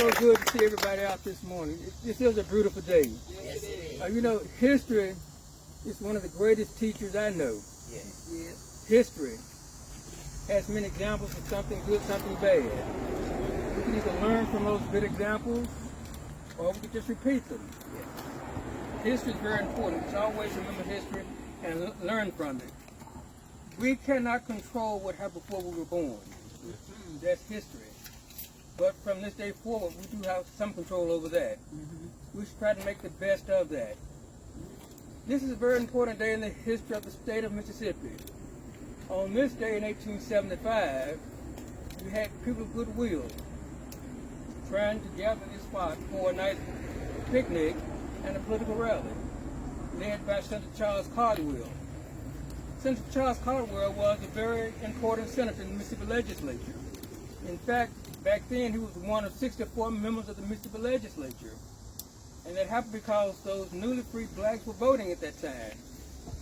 so good to see everybody out this morning. This is a beautiful day. Yes, it is. You know, history is one of the greatest teachers I know. Yes. Yes. History has many examples of something good, something bad. We can either learn from those good examples, or we can just repeat them. History is very important. We should always remember history and learn from it. We cannot control what happened before we were born. That's history. But from this day forward, we do have some control over that. We should try to make the best of that. This is a very important day in the history of the state of Mississippi. On this day in 1875, we had people of goodwill trying to gather this spot for a nice picnic and a political rally, led by Senator Charles Caldwell. Senator Charles Caldwell was a very important senator in the Mississippi legislature. In fact, back then he was one of 64 members of the Mississippi legislature. And that happened because those newly freed blacks were voting at that time.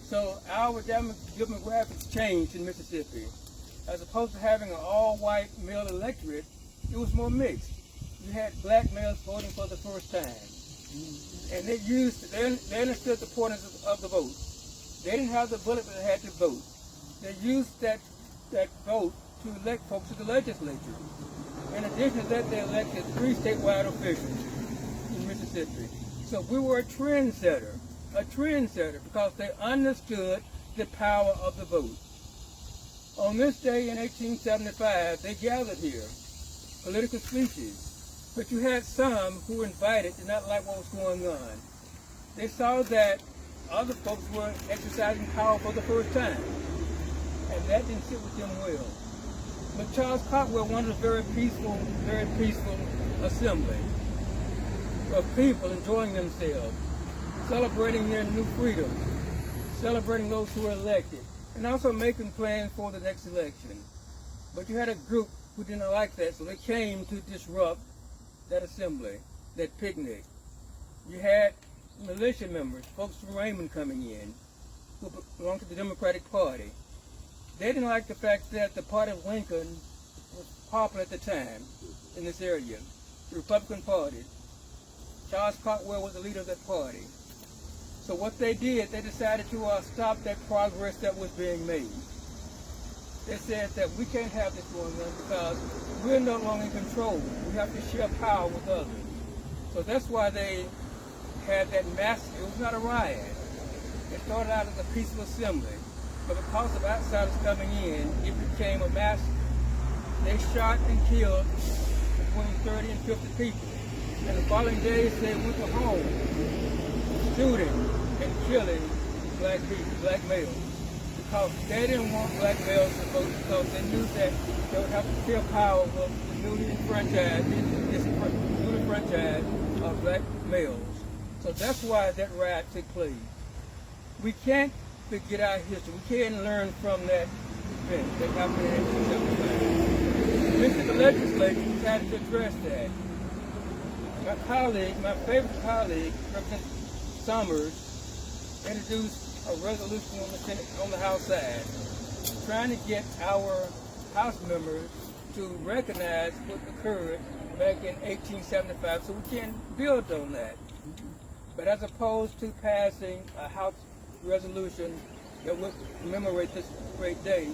So our demographics changed in Mississippi. As opposed to having an all-white male electorate, it was more mixed. You had black males voting for the first time. And they understood the importance of the vote. They didn't have the bullet, but they had to vote. They used that vote to elect folks to the legislature. In addition to that, they elected 3 statewide officials in Mississippi. So we were a trendsetter because they understood the power of the vote. On this day in 1875, they gathered here, political speeches, but you had some who were invited did not like what was going on. They saw that other folks were exercising power for the first time, and that didn't sit with them well. But Charles Caldwell wanted a very peaceful assembly of people enjoying themselves, celebrating their new freedom, celebrating those who were elected, and also making plans for the next election. But you had a group who didn't like that, so they came to disrupt that assembly, that picnic. You had militia members, folks from Raymond coming in, who belonged to the Democratic Party. They didn't like the fact that the party of Lincoln was popular at the time in this area, the Republican Party. Charles Caldwell was the leader of that party. So what they did, they decided to stop that progress that was being made. They said that we can't have this going on because we're no longer in control. We have to share power with others. So that's why they had that massacre. It was not a riot. It started out as a peaceful assembly. But because of outsiders coming in, it became a massacre. They shot and killed between 30 and 50 people. And the following days, they went to home, shooting and killing black people, black males. Because they didn't want black males to vote because they knew that they would have to share power with the newly enfranchised black males. So that's why that riot took place. We can't forget our history. We can't learn from that event that happened in 1875. The Mississippi legislature decided to address that. My favorite colleague, Representative Summers, introduced a resolution on the House side, trying to get our House members to recognize what occurred back in 1875, so we can build on that. But as opposed to passing a House resolution that would commemorate this great day,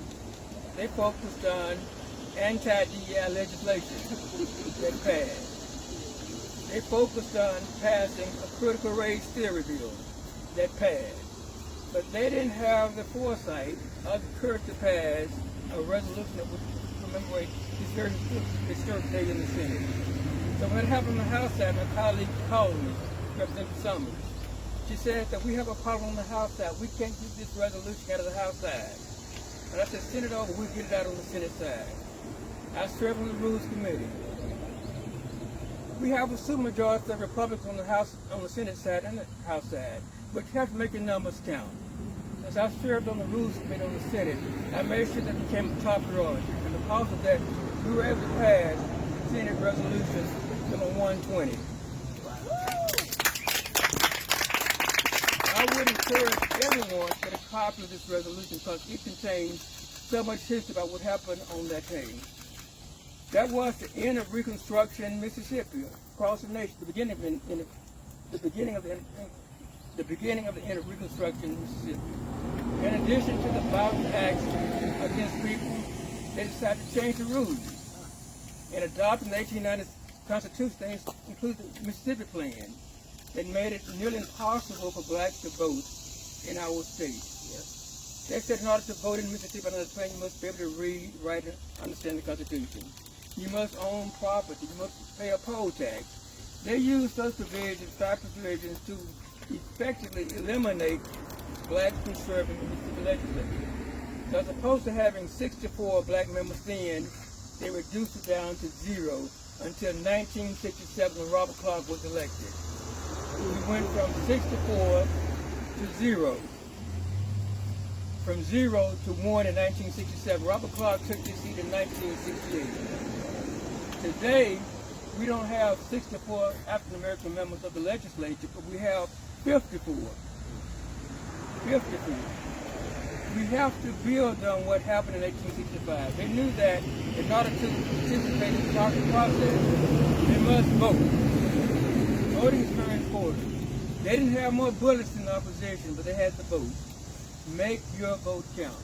they focused on anti-DEI legislation that passed. They focused on passing a critical race theory bill that passed. But they didn't have the foresight or the courage to pass a resolution that would commemorate this very historic day in the Senate. So when it happened on the House side, my colleague called me, Representative Summers. She said that we have a problem on the House side. We can't get this resolution out of the House side. And I said, send it over, we'll get it out on the Senate side. I serve on the Rules Committee. We have a supermajority of Republicans on the Senate side and the House side, but you have to make your numbers count. As I served on the Rules Committee on the Senate, I made sure that it became a top priority. And because of that, we were able to pass Senate Resolution number 120. I would encourage everyone to get a copy of this resolution because it contains so much history about what happened on that day. That was the end of Reconstruction in Mississippi, across the nation, the beginning of the end of Reconstruction in Mississippi. In addition to the violent acts against people, they decided to change the rules and adopting the 1890 Constitution. They included the Mississippi Plan that made it nearly impossible for blacks to vote in our state. They said in order to vote in Mississippi under the plan, you must be able to read, write, and understand the Constitution. You must own property. You must pay a poll tax. They used those provisions, 5 provisions, to effectively eliminate blacks from serving in the Mississippi legislature. So as opposed to having 64 black members then, they reduced it down to 0 until 1967 when Robert Clark was elected. We went from 64 to 0. From 0 to 1 in 1967. Robert Clark took this seat in 1968. Today, we don't have 64 African American members of the legislature, but we have 54. 54. We have to build on what happened in 1865. They knew that in order to participate in the process, they must vote. Voting is very important. They didn't have more bullets than the opposition, but they had the vote. Make your vote count.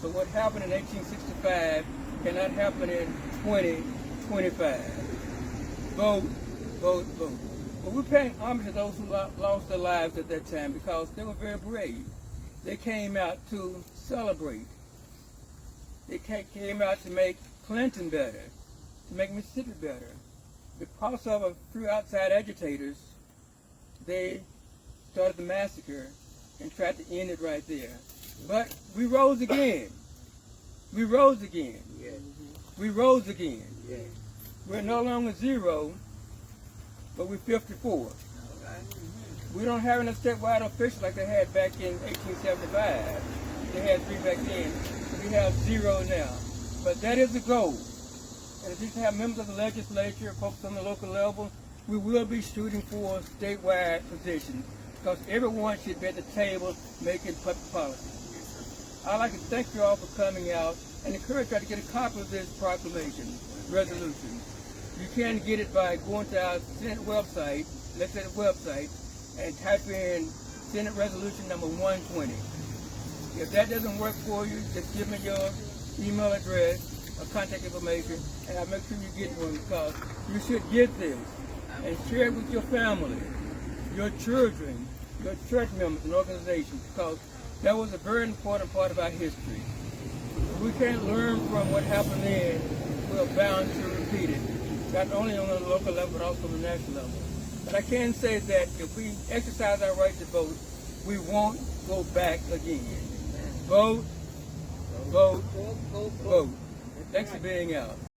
So what happened in 1865 cannot happen in 2025. Vote, vote, vote. But we're paying homage to those who lost their lives at that time because they were very brave. They came out to celebrate. They came out to make Clinton better, to make Mississippi better. Because of a few outside agitators, they started the massacre and tried to end it right there. But we rose again. We rose again. Yes. We rose again. Yes. We're no longer 0, but we're 54. We don't have enough statewide officials like they had back in 1875. They had 3 back then. We have 0 now. But that is the goal. And if we can have members of the legislature, folks on the local level, we will be shooting for statewide positions because everyone should be at the table making public policy. I'd like to thank you all for coming out and encourage you to get a copy of this proclamation, resolution. You can get it by going to our Senate website, legislative website, and type in Senate Resolution number 120. If that doesn't work for you, just give me your email address or contact information, and I'll make sure you get one because you should get this and share it with your family, your children, your church members and organizations because that was a very important part of our history. If we can't learn from what happened then, we're bound to repeat it, not only on the local level but also on the national level. But I can say that if we exercise our right to vote, we won't go back again. Vote, vote, vote. Thanks for being out.